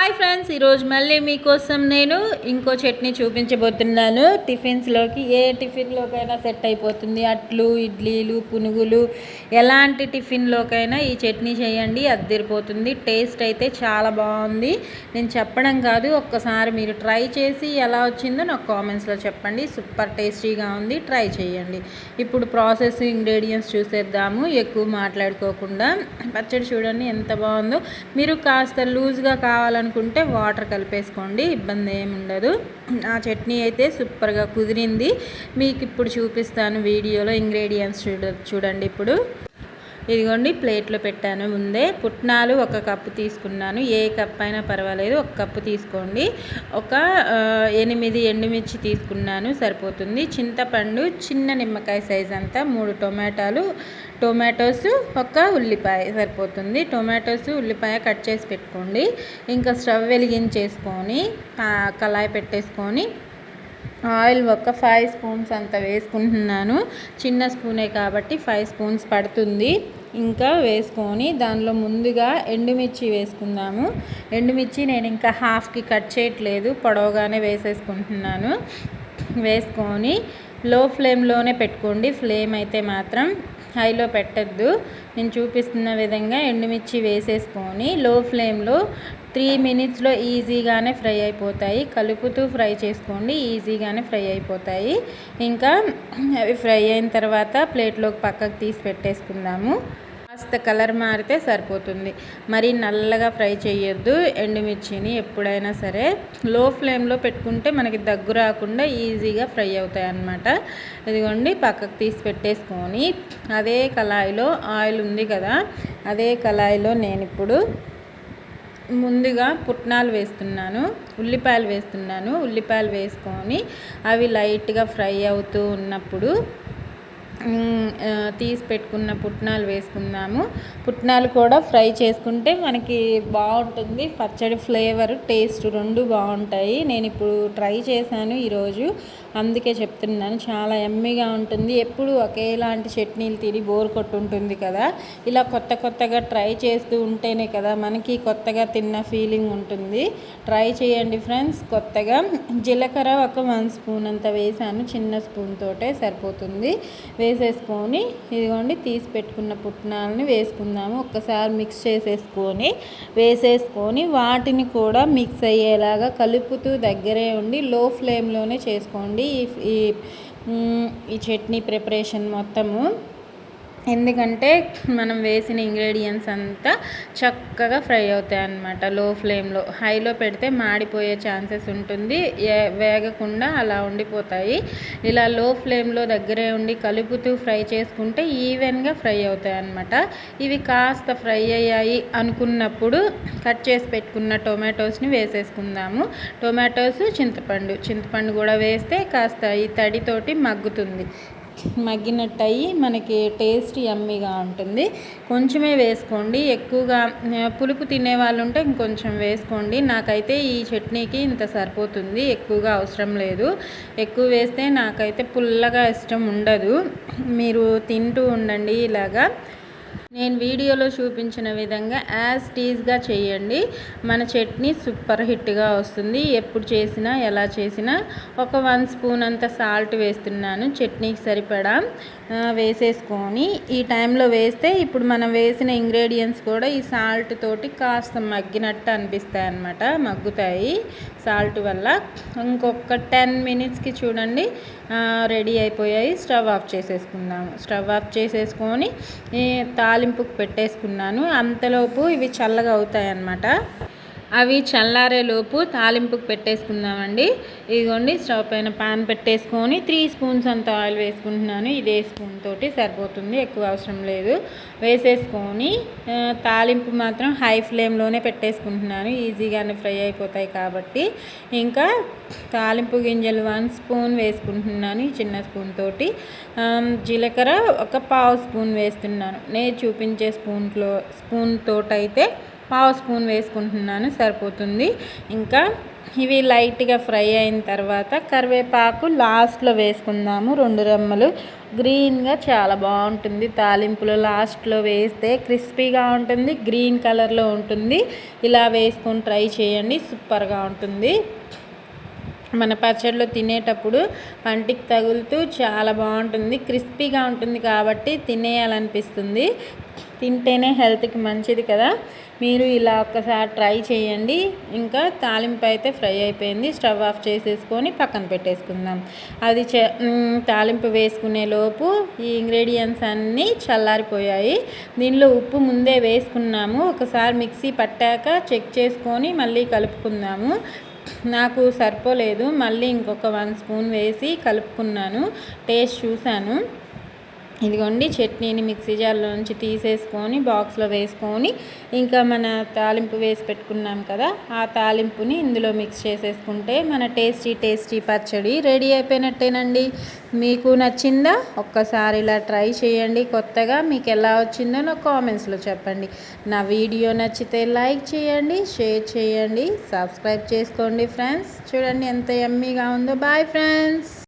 Hi friends, ఈరోజు మళ్ళీ మీకోసం నేను ఇంకో చట్నీ చూపించబోతున్నాను. టిఫిన్స్లోకి ఏ టిఫిన్లోకైనా సెట్ అయిపోతుంది. అట్లు, ఇడ్లీలు, పునుగులు, ఎలాంటి టిఫిన్లోకైనా ఈ చట్నీ చేయండి, అద్దరిపోతుంది. టేస్ట్ అయితే చాలా బాగుంది. నేను చెప్పడం కాదు, ఒక్కసారి మీరు ట్రై చేసి ఎలా వచ్చిందో నాకు కామెంట్స్లో చెప్పండి. సూపర్ టేస్టీగా ఉంది, ట్రై చేయండి. ఇప్పుడు ప్రాసెస్, ఇంగ్రీడియంట్స్ చూసేద్దాము ఎక్కువ మాట్లాడుకోకుండా. పచ్చడి చూడండి ఎంత బాగుందో. మీరు కాస్త లూజ్గా కావాలనుకుంటే వాటర్ కలిపేసుకోండి, ఇబ్బంది ఏమి ఉండదు. ఆ చట్నీ అయితే సూపర్గా కుదిరింది. మీకు ఇప్పుడు చూపిస్తాను వీడియోలో. ఇంగ్రీడియంట్స్ చూడండి. ఇప్పుడు ఇదిగోండి, ప్లేట్లో పెట్టాను. ముందే పుట్నాలు 1 కప్పు తీసుకున్నాను. ఏ కప్ అయినా పర్వాలేదు, 1 కప్పు తీసుకోండి. ఒక 8 ఎండుమిర్చి తీసుకున్నాను, సరిపోతుంది. చింతపండు చిన్న నిమ్మకాయ సైజ్ అంతా, 3 టొమాటోస్, 1 ఉల్లిపాయ సరిపోతుంది. టొమాటోస్, ఉల్లిపాయ కట్ చేసి పెట్టుకోండి. ఇంకా స్టవ్ వెలిగించేసుకొని కళాయి పెట్టేసుకొని ఆయిల్ ఒక 5 స్పూన్స్ అంత వేసుకుంటున్నాను. చిన్న స్పూనే కాబట్టి 5 స్పూన్స్ పడుతుంది. ఇంకా వేసుకొని దానిలో ముందుగా ఎండుమిర్చి వేసుకుందాము. ఎండుమిర్చి నేను ఇంకా హాఫ్కి కట్ చేయట్లేదు, పొడవుగానే వేసేసుకుంటున్నాను. వేసుకొని లో ఫ్లేమ్లోనే పెట్టుకోండి. ఫ్లేమ్ అయితే మాత్రం హైలో పెట్టద్దు. నేను చూపిస్తున్న విధంగా ఎండుమిర్చి వేసేసుకొని లో ఫ్లేమ్లో 3 మినిట్స్లో ఈజీగానే ఫ్రై అయిపోతాయి. కలుపుతూ ఫ్రై చేసుకోండి, ఈజీగానే ఫ్రై అయిపోతాయి. ఇంకా అవి ఫ్రై అయిన తర్వాత ప్లేట్లోకి పక్కకు తీసి పెట్టేసుకుందాము. కాస్త కలర్ మారితే సరిపోతుంది. మరి నల్లగా ఫ్రై చేయొద్దు ఎండుమిర్చిని. ఎప్పుడైనా సరే లో ఫ్లేమ్లో పెట్టుకుంటే మనకి దగ్గు రాకుండా ఈజీగా ఫ్రై అవుతాయి అన్నమాట. ఇదిగోండి, పక్కకు తీసి పెట్టేసుకొని అదే కళాయిలో ఆయిల్ ఉంది కదా, అదే కళాయిలో నేను ఇప్పుడు ముందుగా పుట్నాలు వేస్తున్నాను, ఉల్లిపాయలు వేసుకొని అవి లైట్గా ఫ్రై అవుతూ ఉన్నప్పుడు తీసి పెట్టుకున్న పుట్నాలు వేసుకుందాము. పుట్నాలు కూడా ఫ్రై చేసుకుంటే మనకి బాగుంటుంది. పచ్చడి ఫ్లేవర్, టేస్ట్ 2 బాగుంటాయి. నేను ఇప్పుడు ట్రై చేశాను ఈరోజు, అందుకే చెప్తున్నాను. చాలా యమ్మీగా ఉంటుంది. ఎప్పుడు ఒకేలాంటి చట్నీలు తిని బోర్ కొట్టుంటుంది కదా, ఇలా కొత్తగా ట్రై చేస్తూ ఉంటేనే కదా మనకి కొత్తగా తిన్న ఫీలింగ్ ఉంటుంది. ట్రై చేయండి ఫ్రెండ్స్. కొత్తగా జీలకర్ర ఒక 1 స్పూన్ అంత వేసాను, చిన్న స్పూన్ తోటే సరిపోతుంది. వేసేసుకొని ఇదిగోండి, తీసి పెట్టుకున్న పుట్నాలని వేసుకుందాము. ఒక్కసారి మిక్స్ వేసేసుకొని వాటిని కూడా మిక్స్ అయ్యేలాగా కలుపుతూ దగ్గరే ఉండి లో ఫ్లేమ్లోనే చేసుకోండి ఈ చట్నీ ప్రిపరేషన్ మొత్తము. ఎందుకంటే మనం వేసిన ఇంగ్రీడియంట్స్ అంతా చక్కగా ఫ్రై అవుతాయి అన్నమాట లో ఫ్లేమ్లో. హైలో పెడితే మాడిపోయే ఛాన్సెస్ ఉంటుంది, వేగకుండా అలా ఉండిపోతాయి. ఇలా లో ఫ్లేమ్లో దగ్గరే ఉండి కలుపుతూ ఫ్రై చేసుకుంటే ఈవెన్గా ఫ్రై అవుతాయి అన్నమాట. ఇవి కాస్త ఫ్రై అయ్యాయి అనుకున్నప్పుడు కట్ చేసి పెట్టుకున్న టొమాటోస్ని వేసేసుకుందాము. టొమాటోస్, చింతపండు కూడా వేస్తే కాస్త ఈ తడితోటి మగ్గుతుంది. మగ్గినట్టు అయ్యి మనకి టేస్ట్ యమ్మీగా ఉంటుంది. కొంచెమే వేసుకోండి, ఎక్కువగా పులుపు తినే వాళ్ళు ఉంటే ఇంకొంచెం వేసుకోండి. నాకైతే ఈ చట్నీకి ఇంత సరిపోతుంది, ఎక్కువగా అవసరం లేదు. ఎక్కువ వేస్తే నాకైతే పుల్లగా ఇష్టం ఉండదు. మీరు తింటూ ఉండండి ఇలాగా. నేను వీడియోలో చూపించిన విధంగా యాజ్ టీజ్గా చేయండి. మన చట్నీ సూపర్ హిట్గా వస్తుంది. ఎప్పుడు చేసినా ఎలా చేసినా. ఒక 1 స్పూన్ అంత సాల్ట్ వేస్తున్నాను, చట్నీకి సరిపడా వేసేసుకొని ఈ టైంలో వేస్తే ఇప్పుడు మనం వేసిన ఇంగ్రీడియంట్స్ కూడా ఈ సాల్ట్ తోటి కాస్త మగ్గినట్టు అనిపిస్తాయి అన్నమాట, మగ్గుతాయి సాల్ట్ వల్ల. ఇంకొక 10 మినిట్స్కి చూడండి రెడీ అయిపోయాయి. స్టవ్ ఆఫ్ చేసేసుకుందాము. స్టవ్ ఆఫ్ చేసేసుకొని తాలింపుకు పెట్టేసుకున్నాను. అంతలోపు ఇవి చల్లగా అవుతాయి అన్నమాట. అవి చల్లారేలోపు తాలింపుకు పెట్టేసుకుందామండి. ఇదిగోండి, స్టవ్ పైన పాన్ పెట్టేసుకొని 3 స్పూన్స్ అంత ఆయిల్ వేసుకుంటున్నాను. ఇదే స్పూన్ తోటి సరిపోతుంది, ఎక్కువ అవసరం లేదు. వేసేసుకొని తాలింపు మాత్రం హై ఫ్లేమ్లోనే పెట్టేసుకుంటున్నాను, ఈజీగానే ఫ్రై అయిపోతాయి కాబట్టి. ఇంకా తాలింపు గింజలు 1 స్పూన్ వేసుకుంటున్నాను చిన్న స్పూన్ తోటి. జీలకర్ర ఒక 1/2 స్పూన్ వేస్తున్నాను. నేను చూపించే స్పూన్ తోటైతే 1/2 స్పూన్ వేసుకుంటున్నాను, సరిపోతుంది. ఇంకా ఇవి లైట్గా ఫ్రై అయిన తర్వాత కరివేపాకు లాస్ట్లో వేసుకుందాము, 2 రెమ్మలు. గ్రీన్గా చాలా బాగుంటుంది తాలింపులో లాస్ట్లో వేస్తే, క్రిస్పీగా ఉంటుంది, గ్రీన్ కలర్లో ఉంటుంది. ఇలా వేసుకొని ట్రై చేయండి, సూపర్గా ఉంటుంది. మన పచ్చడిలో తినేటప్పుడు పంటికి తగులుతూ చాలా బాగుంటుంది, క్రిస్పీగా ఉంటుంది కాబట్టి తినేయాలనిపిస్తుంది. తింటేనే హెల్త్కి మంచిది కదా. మీరు ఇలా ఒక్కసారి ట్రై చేయండి. ఇంకా తాలింపు అయితే ఫ్రై అయిపోయింది, స్టవ్ ఆఫ్ చేసేసుకొని పక్కన పెట్టేసుకుందాం. అది తాలింపు వేసుకునే లోపు ఈ ఇంగ్రీడియంట్స్ అన్నీ చల్లారిపోయాయి. దీనిలో ఉప్పు ముందే వేసుకున్నాము, ఒకసారి మిక్సీ పట్టాక చెక్ చేసుకొని మళ్ళీ కలుపుకుందాము. నాకు సరిపోలేదు, మళ్ళీ ఇంకొక 1 స్పూన్ వేసి కలుపుకున్నాను, టేస్ట్ చూశాను. ఇదిగోండి చట్నీని మిక్సీ జార్లోంచి తీసేసుకొని బాక్స్లో వేసుకొని, ఇంకా మన తాలింపు వేసి పెట్టుకున్నాం కదా, ఆ తాలింపుని ఇందులో మిక్స్ చేసేసుకుంటే మన టేస్టీ పచ్చడి రెడీ అయిపోయినట్టేనండి. మీకు నచ్చిందా? ఒక్కసారి ఇలా ట్రై చేయండి కొత్తగా. మీకు ఎలా వచ్చిందో నా కామెంట్స్లో చెప్పండి. నా వీడియో నచ్చితే లైక్ చేయండి, షేర్ చేయండి, సబ్స్క్రైబ్ చేసుకోండి ఫ్రెండ్స్. చూడండి ఎంత యమ్మీగా ఉందో. Bye friends.